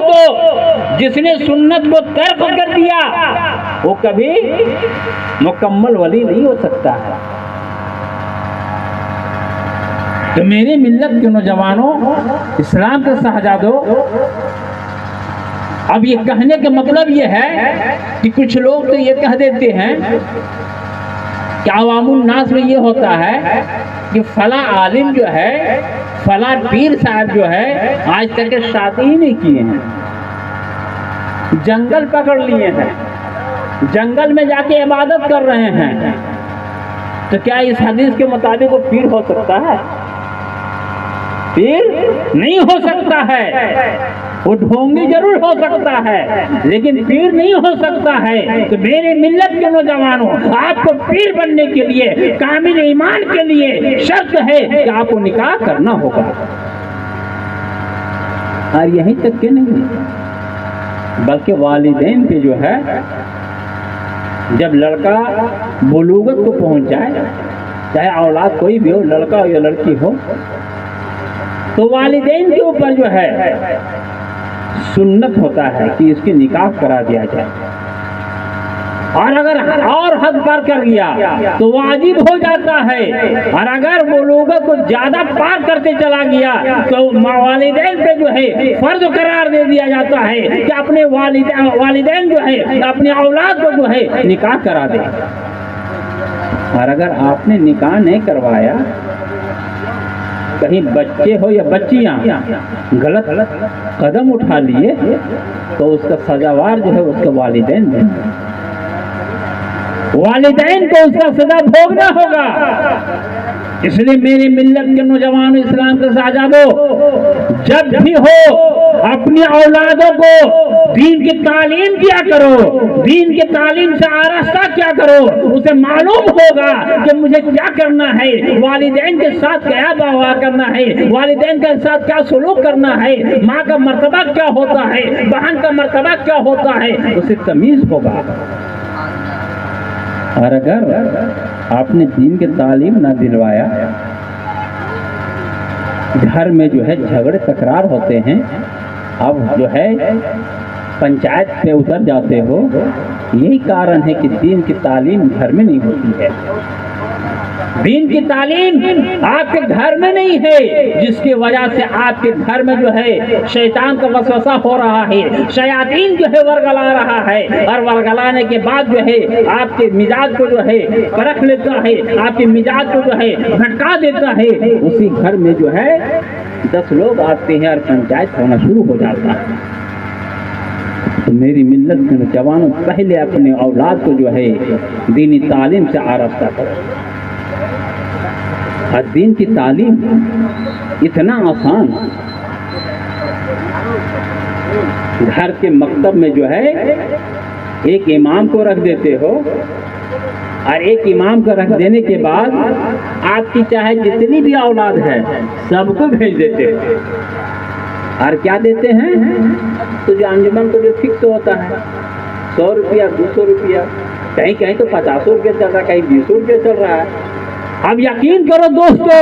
دو، جس نے سنت کو ترک کر دیا وہ کبھی مکمل ولی نہیں ہو سکتا ہے۔ تو میری ملت کے نوجوانوں، اسلام کے شہزادوں، اب یہ کہنے کا مطلب یہ ہے کہ کچھ لوگ تو یہ کہہ دیتے ہیں کہ عوام الناس میں یہ ہوتا ہے کہ فلاں عالم جو ہے، فلاں پیر صاحب جو ہے آج تک شادی ہی نہیں کیے ہیں، جنگل پکڑ لیے ہیں، جنگل میں جا کے عبادت کر رہے ہیں، تو کیا اس حدیث کے مطابق وہ پیر ہو سکتا ہے؟ پیر نہیں ہو سکتا ہے، وہ ڈھونگی ضرور ہو سکتا ہے لیکن پیر نہیں ہو سکتا ہے۔ تو میرے ملت کے نوجوانوں، آپ کو پیر بننے کے لیے، کامل ایمان کے لیے شرط ہے کہ آپ کو نکاح کرنا ہوگا۔ اور یہیں تک کہ نہیں، بلکہ والدین کے جو ہے، جب لڑکا بلوغت کو پہنچ جائے، چاہے اولاد کوئی بھی ہو، لڑکا ہو یا لڑکی ہو، تو والدین کے اوپر جو ہے سنت ہوتا ہے کہ اس کی نکاح کرا دیا جائے، اور اگر اور حد پار کر گیا تو واجب ہو جاتا ہے، اور اگر وہ لوگوں کو زیادہ پار کرتے چلا گیا تو والدین پہ جو ہے فرض قرار دے دیا جاتا ہے کہ اپنے والدین جو ہے اپنے اولاد کو جو ہے نکاح کرا دے۔ اور اگر آپ نے نکاح نہیں کروایا، کہیں بچے ہو یا بچیاں غلط قدم اٹھا لیے، تو اس کا سزاوار جو ہے اس کا والدین ہے، والدین کو اس کا سزا بھوگنا ہوگا۔ اس لیے میری ملت کے نوجوان، اسلام کے شہزادوں، جب بھی ہو اپنی اولادوں کو دین کی تعلیم کیا کرو، دین کی تعلیم سے آراستہ کیا کرو، اسے معلوم ہوگا کہ مجھے کیا کرنا ہے، والدین کے ساتھ کیا بہار کرنا ہے، والدین کے ساتھ کیا سلوک کرنا ہے، ماں کا مرتبہ کیا ہوتا ہے، بہن کا مرتبہ کیا ہوتا ہے، اسے تمیز ہوگا۔ اور اگر آپ نے دین کی تعلیم نہ دلوایا، گھر میں جو ہے جھگڑے تکرار ہوتے ہیں، اب جو ہے پنچایت پہ اتر جاتے ہو، یہی کارن ہے کہ دین کی تعلیم گھر میں نہیں ہوتی ہے۔ دین کی تعلیم آپ کے گھر میں نہیں ہے، جس کی وجہ سے آپ کے گھر میں جو ہے شیطان کا وسوسہ ہو رہا ہے، شیاطین جو ہے ورگلا رہا ہے، اور ورگلانے کے بعد جو ہے آپ کے مزاج کو جو ہے پرکھ لیتا ہے، آپ کے مزاج کو جو ہے بھٹکا دیتا ہے، اسی گھر میں جو ہے 10 لوگ آتے ہیں اور پنچایت ہونا شروع ہو جاتا ہے۔ تو میری ملت کے نوجوانوں، پہلے اپنے اولاد کو جو ہے دینی تعلیم سے آراستہ کرو۔ اور دین کی تعلیم اتنا آسان، گھر کے مکتب میں جو ہے ایک امام کو رکھ دیتے ہو، اور ایک امام کو رکھ دینے کے بعد آپ کی چاہے جتنی بھی اولاد ہے سب کو بھیج دیتے ہو، اور کیا دیتے ہیں؟ تو جو انجمن کو جو فکس ہوتا ہے 100 روپیہ 200 روپیہ، کہیں کہیں تو 50 روپیہ چل رہا ہے، کہیں 20 روپیہ چل رہا ہے۔ اب یقین کرو دوستو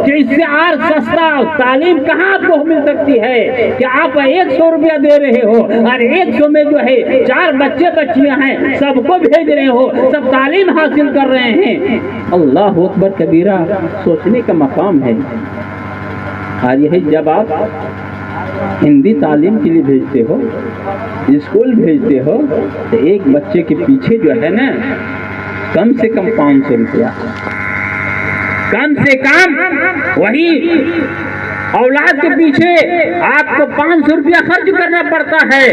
کہ اس سے اور سستا تعلیم کہاں آپ کو مل سکتی ہے کہ آپ 100 روپیہ دے رہے ہو، اور 100 میں جو ہے 4 بچے بچیاں ہیں، سب کو بھیج رہے ہو، سب تعلیم حاصل کر رہے ہیں۔ اللہ اکبر کبیرہ، سوچنے کا مقام ہے۔ اور یہی جب آپ ہندی تعلیم کے لیے بھیجتے ہو، اسکول بھیجتے ہو، تو ایک بچے کے پیچھے جو ہے نا کم سے کم 500 روپیہ، کم سے کم وہی اولاد کے پیچھے آپ کو 500 روپیہ خرچ کرنا پڑتا ہے،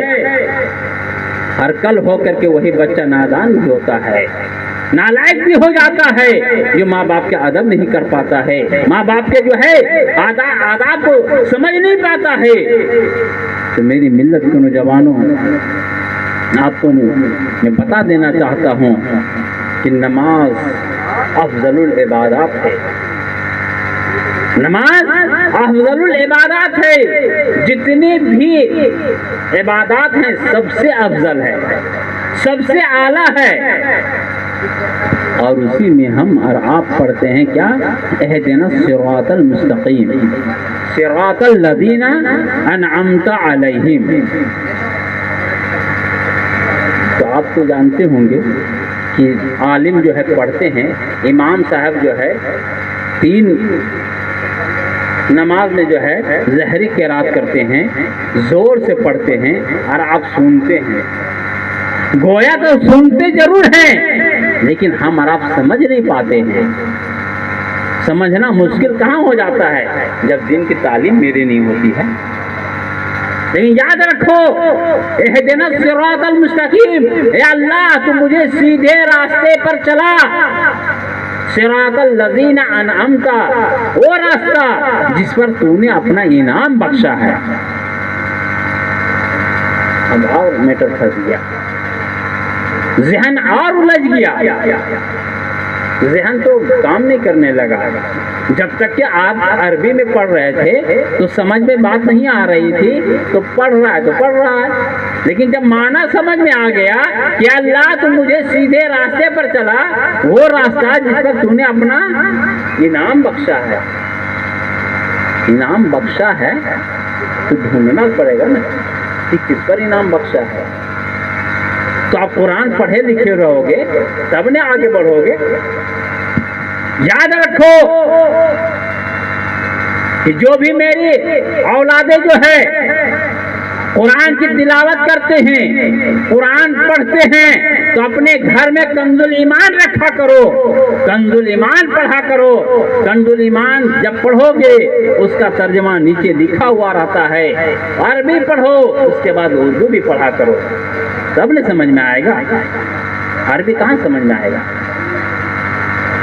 اور کل ہو کر کے وہی بچہ نادان بھی ہوتا ہے، نالائق بھی ہو جاتا ہے، جو ماں باپ کے ادب نہیں کر پاتا ہے، ماں باپ کے جو ہے آداب کو سمجھ نہیں پاتا ہے۔ تو میری ملت کے نوجوانوں، آپ کو میں بتا دینا چاہتا ہوں کہ نماز افضل العبادات ہے، نماز افضل العبادات ہے، جتنی بھی عبادات ہیں سب سے افضل ہے، سب سے اعلیٰ ہے۔ اور اسی میں ہم اور آپ پڑھتے ہیں کیا؟ اہدنا الصراط المستقیم صراط الذین انعمت علیہم. تو آپ تو جانتے ہوں گے کہ عالم جو ہے پڑھتے ہیں، امام صاحب جو ہے 3 نماز میں جو ہے ظہری قرات کرتے ہیں، زور سے پڑھتے ہیں اور آپ سنتے ہیں. گویا تو سنتے ضرور ہیں لیکن ہم اور آپ سمجھ نہیں پاتے ہیں. سمجھنا مشکل کہاں ہو جاتا ہے؟ جب دین کی تعلیم میری نہیں ہوتی ہے. لیکن یاد رکھو اہدنا الصراط المستقیم، اے اللہ تو مجھے سیدھے راستے پر چلا. صراط الذین انعمت، وہ راستہ جس پر تو نے اپنا انعام بخشا ہے. اب اور میٹر پھنس گیا، ذہن اور الجھ گیا، ذہن تو کام نہیں کرنے لگا. جب تک کہ آپ عربی میں پڑھ رہے تھے تو سمجھ میں بات نہیں آ رہی تھی، تو پڑھ رہا ہے. لیکن جب معنی سمجھ میں آ گیا کہ اللہ تو مجھے سیدھے راستے پر چلا، وہ راستہ جس پر تو نے اپنا انعام بخشا ہے. انعام بخشا ہے تو ڈھونڈنا پڑے گا نا کہ کس پر انعام بخشا ہے. تو آپ قرآن پڑھے لکھے رہو گے تب نے آگے بڑھو گے. یاد رکھو کہ جو بھی میری اولادیں جو ہے قرآن کی تلاوت کرتے ہیں، قرآن پڑھتے ہیں، تو اپنے گھر میں کنز الایمان رکھا کرو، کنز الایمان پڑھا کرو. کنز الایمان جب پڑھو گے اس کا ترجمہ نیچے لکھا ہوا رہتا ہے. عربی پڑھو، اس کے بعد اردو بھی پڑھا کرو، تب نہیں سمجھ میں آئے گا. عربی کہاں سمجھ میں آئے گا؟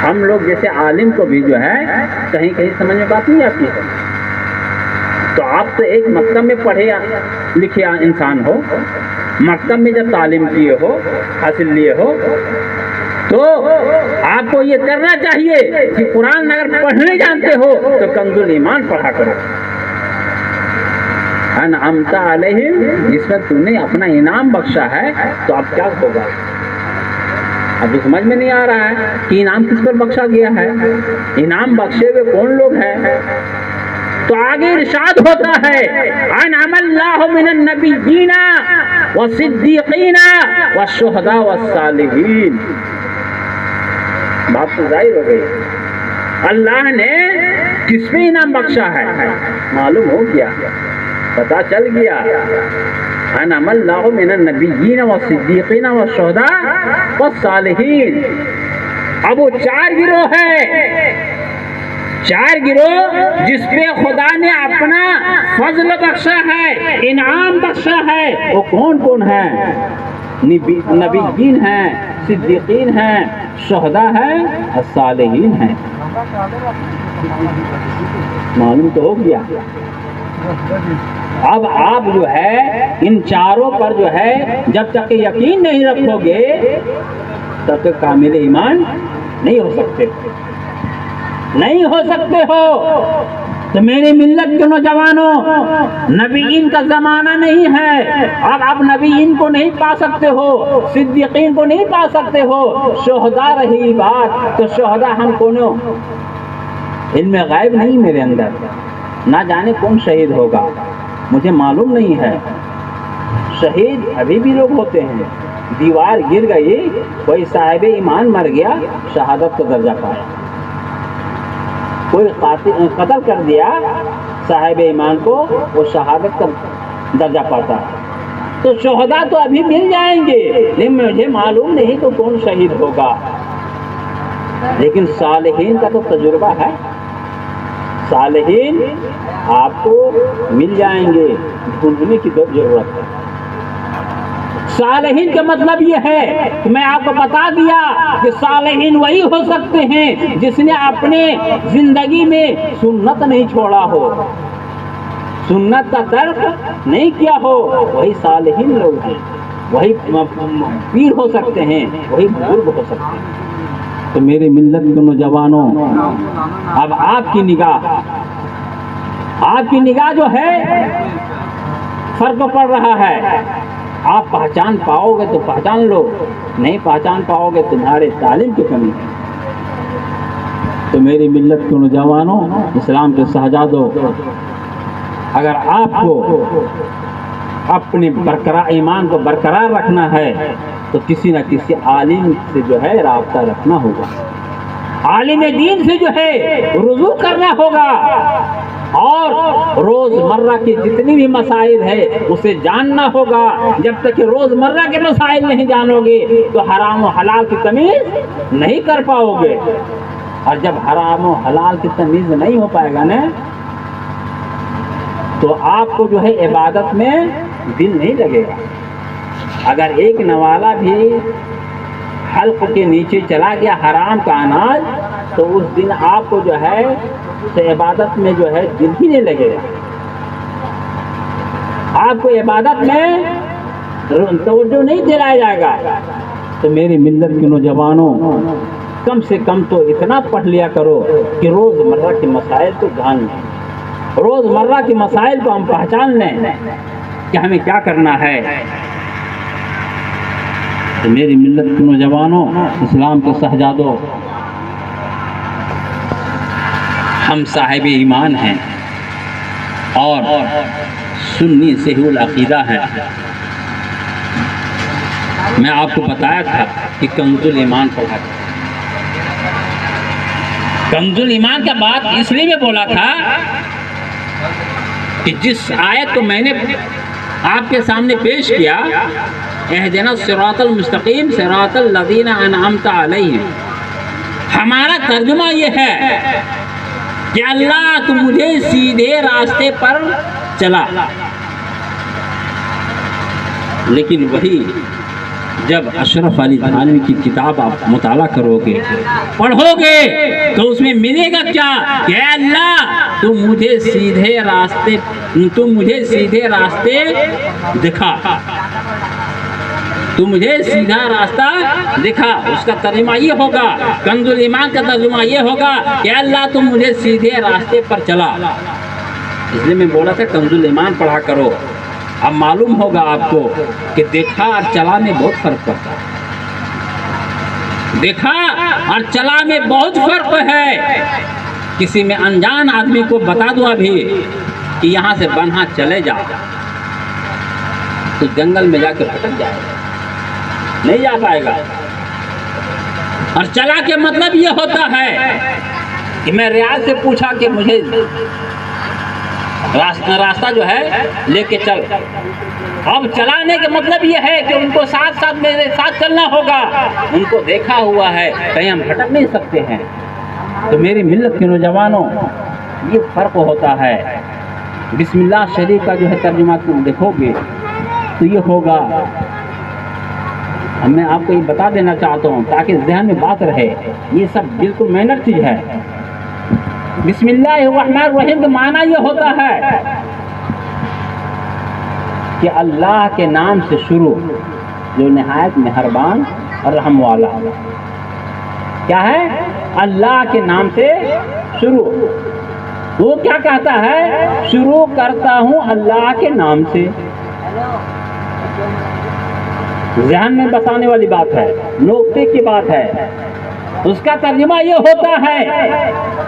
ہم لوگ جیسے عالم کو بھی جو ہے کہیں کہیں سمجھ میں بات نہیں آتی ہے. تو آپ تو ایک مکتب میں پڑھے لکھے انسان ہو، مکتب میں جب تعلیم کیے ہو، حاصل لیے ہو، تو آپ کو یہ کرنا چاہیے کہ قرآن اگر پڑھنے جانتے ہو تو کنز الایمان پڑھا کرو. انعمت علیہم، جس میں تو نے اپنا انعام بخشا ہے. تو اب کیا ہوگا؟ اب سمجھ میں نہیں آ رہا ہے کہ انعام کس پر بخشا گیا ہے، انعام بخشے ہوئے کون لوگ ہیں. تو آگے ارشاد ہوتا ہے انعم اللہ من النبیین والصدیقین والشہداء والصالحین. بات تو ظاہر ہو گئی، اللہ نے کس پہ انعام بخشا ہے معلوم ہو گیا، پتا چل گیا. انعم اللہ من النبیین والصدیقین والشہداء والصالحین. اب وہ 4 گروہ ہے، 4 گروہ جس پہ خدا نے اپنا فضل بخشا ہے، انعام بخشا ہے. وہ کون کون ہیں؟ نبیین ہیں، صدیقین ہیں، شہداء ہیں، الصالحین ہیں. معلوم تو ہو گیا. اب آپ جو ہے ان 4 پر جو ہے جب تک کہ یقین نہیں رکھو گے تب تک کامل ایمان نہیں ہو سکتے، نہیں ہو سکتے ہو. تو میری ملت کے نوجوانوں، نبیین کا زمانہ نہیں ہے. اب آپ نبیین کو نہیں پا سکتے ہو، صدیقین کو نہیں پا سکتے ہو. شہداء رہی بات تو شہداء ہم کونوں، علم غیب نہیں میرے اندر، نہ جانے کون شہید ہوگا مجھے معلوم نہیں ہے. شہید ابھی بھی لوگ ہوتے ہیں، دیوار گر گئی، کوئی صاحب ایمان مر گیا، شہادت کا درجہ پایا. کوئی قتل کر دیا صاحب ایمان کو، وہ شہادت کا درجہ پاتا ہے. تو شہداء تو ابھی مل جائیں گے لیکن مجھے معلوم نہیں تو کون شہید ہوگا. لیکن صالحین کا تو تجربہ ہے، صالحین آپ کو مل جائیں گے، ڈھونڈنے کی ضرورت ہے. صالحین کا مطلب یہ ہے کہ میں آپ کو بتا دیا کہ صالحین وہی ہو سکتے ہیں جس نے اپنے زندگی میں سنت نہیں چھوڑا ہو، سنت کا ترک نہیں کیا ہو، وہی صالحین لوگ ہیں. وہی پیر ہو سکتے ہیں، وہی بزرگ ہو سکتے ہیں. تو میرے ملت کے نوجوانوں، اب آپ کی نگاہ جو ہے فرق پڑ رہا ہے. آپ پہچان پاؤ گے تو پہچان لو، نہیں پہچان پاؤ گے تمہارے تعلیم کی کمی ہے۔ تو میری ملت کے نوجوانوں، اسلام کے شہزادوں، اگر آپ کو اپنے ایمان کو برقرار رکھنا ہے تو کسی نہ کسی عالم سے جو ہے رابطہ رکھنا ہوگا، عالم دین سے جو ہے رجوع کرنا ہوگا، اور روز مرہ کی جتنی بھی مسائل ہے اسے جاننا ہوگا۔ جب تک کہ روز مرہ کے مسائل نہیں جانو گے تو حرام و حلال کی تمیز نہیں کر پاؤ گے، اور جب حرام و حلال کی تمیز نہیں ہو پائے گا نا تو آپ کو جو ہے عبادت میں دل نہیں لگے گا۔ اگر ایک نوالا بھی حلق کے نیچے چلا گیا حرام کا اناج تو اس دن آپ کو جو ہے عبادت میں جو ہے دل ہی نہیں لگے گا، آپ کو عبادت میں توجہ نہیں دلایا جائے گا۔ تو میری ملت کے نوجوانوں، کم سے کم تو اتنا پڑھ لیا کرو کہ روز مرہ کے مسائل کو جان لیں، روز مرہ کے مسائل کو ہم پہچان لیں کہ ہمیں کیا کرنا ہے۔ تو میری ملت کے نوجوانوں، اسلام کے شہزادوں، ہم صاحب ایمان ہیں اور سنی صحیح العقیدہ ہیں۔ میں آپ کو بتایا تھا کہ کنز الایمان پڑھا تھا۔ کنز الایمان کا بات اس لیے میں بولا تھا کہ جس آیت کو میں نے آپ کے سامنے پیش کیا، اہدنا الصراط المستقیم صراط الذین انعمت علیہم، ہمارا ترجمہ یہ ہے کہ اللہ تو مجھے سیدھے راستے پر چلا، لیکن وہی جب اشرف علی تھانوی کی کتاب آپ مطالعہ کرو گے، پڑھو گے، تو اس میں ملے گا کیا کہ اے اللہ تو مجھے سیدھے راستے دکھا، تو مجھے سیدھا راستہ دکھا۔ اس کا ترجمہ یہ ہوگا، کنز الایمان کا ترجمہ یہ ہوگا کہ اللہ تم مجھے سیدھے راستے پر چلا۔ اس لیے میں بولا تھا کنز الایمان پڑھا کرو۔ اب معلوم ہوگا آپ کو کہ دیکھا اور چلا میں بہت فرق پڑتا ہے، دیکھا اور چلا میں بہت فرق ہے۔ کسی میں انجان آدمی کو بتا دو ابھی کہ یہاں سے بنہا چلے جاؤ تو جنگل میں جا کے پھٹک جائے گا، نہیں جا پائے گا۔ اور چلا کے مطلب یہ ہوتا ہے کہ میں ریاض سے پوچھا کہ مجھے راستہ جو ہے لے کے چل، اب چلانے کا مطلب یہ ہے کہ ان کو ساتھ ساتھ میرے ساتھ چلنا ہوگا، ان کو دیکھا ہوا ہے، کہیں ہم بھٹک نہیں سکتے ہیں۔ تو میری ملت کے نوجوانوں، یہ فرق ہوتا ہے۔ بسم اللہ شریف کا جو ہے ترجمہ تم دیکھو گے تو یہ ہوگا، میں آپ کو یہ بتا دینا چاہتا ہوں تاکہ ذہن میں بات رہے، یہ سب بالکل مینر چیز ہے۔ بسم اللہ الرحمن الرحیم کا معنی یہ ہوتا ہے کہ اللہ کے نام سے شروع، جو نہایت مہربان اور رحم والا۔ کیا ہے؟ اللہ کے نام سے شروع۔ وہ کیا کہتا ہے؟ شروع کرتا ہوں اللہ کے نام سے۔ ذہن میں بسانے والی بات ہے، نقطے کی بات ہے۔ اس کا ترجمہ یہ ہوتا ہے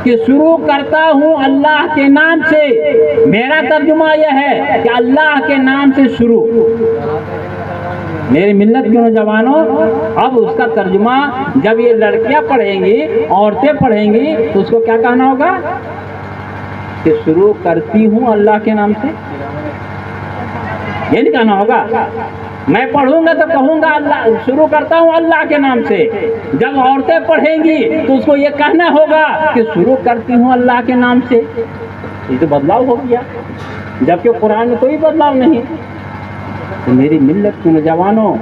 کہ شروع کرتا ہوں اللہ کے نام سے۔ میرا ترجمہ یہ ہے کہ اللہ کے نام سے شروع۔ میری ملت کے نوجوانوں، اب اس کا ترجمہ جب یہ لڑکیاں پڑھیں گی، عورتیں پڑھیں گی، تو اس کو کیا کہنا ہوگا کہ شروع کرتی ہوں اللہ کے نام سے، یہ نہیں کہنا ہوگا۔ میں پڑھوں گا تو کہوں گا اللہ شروع کرتا ہوں اللہ کے نام سے۔ جب عورتیں پڑھیں گی تو اس کو یہ کہنا ہوگا کہ شروع کرتی ہوں اللہ کے نام سے۔ یہ تو بدلاؤ ہو گیا، جبکہ قرآن میں کوئی بدلاؤ نہیں۔ تو میری ملت کے نوجوانوں،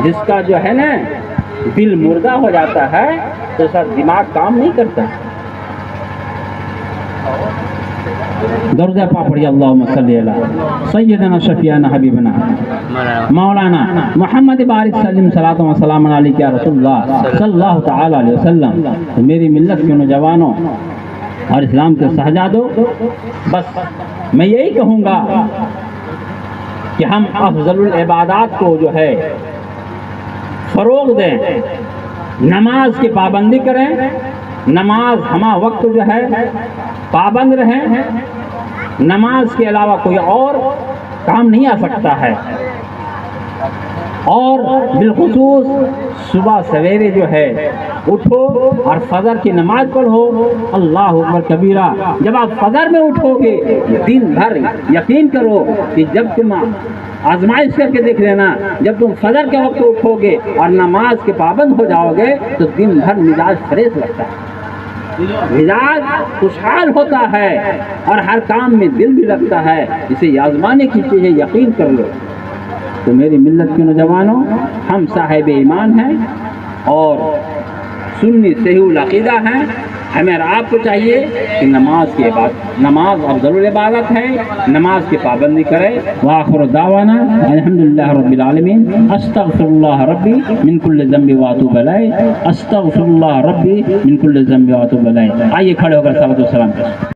جس کا جو ہے نا دل مردہ ہو جاتا ہے تو اس کا دماغ کام نہیں کرتا۔ درود پاک پڑھیے، اللہم صلی علی سیدنا شفیعنا حبیبنا مولانا محمد بارک سلم صلاۃ و سلام علیک یا رسول اللہ صلی اللہ تعالی علیہ وسلم۔ میری ملت کے نوجوانوں اور اسلام کے شہزادوں، بس میں یہی کہوں گا کہ ہم افضل العبادات کو جو ہے فروغ دیں، نماز کی پابندی کریں، نماز ہمہ وقت جو ہے پابند رہیں، نماز کے علاوہ کوئی اور کام نہیں آ سکتا ہے، اور بالخصوص صبح سویرے جو ہے اٹھو اور فجر کی نماز پڑھو، اللہ اکبر کبیرہ۔ جب آپ فجر میں اٹھو گے دن بھر یقین کرو کہ جب تم آزمائش کر کے دیکھ لینا، جب تم فجر کے وقت اٹھو گے اور نماز کے پابند ہو جاؤ گے تو دن بھر مزاج فریش لگتا ہے، مزاج خوشحال ہوتا ہے اور ہر کام میں دل بھی لگتا ہے۔ اسے آزمانے کی چیز ہے، یقین کر لو۔ تو میری ملت کے نوجوانوں، ہم صاحب ایمان ہیں اور سنی صحیح العقیدہ ہیں۔ ہمیں اور آپ کو چاہیے کہ نماز افضل العبادت ہے، نماز کی پابندی کرے۔ وآخر دعوانا الحمدللہ رب العالمین، استغفر اللہ ربی من کل ذنب واتوب الیہ، استغفر اللہ ربی من کل ذنب واتوب الیہ۔ آئیے کھڑے ہو کر صلوات و سلام کریں۔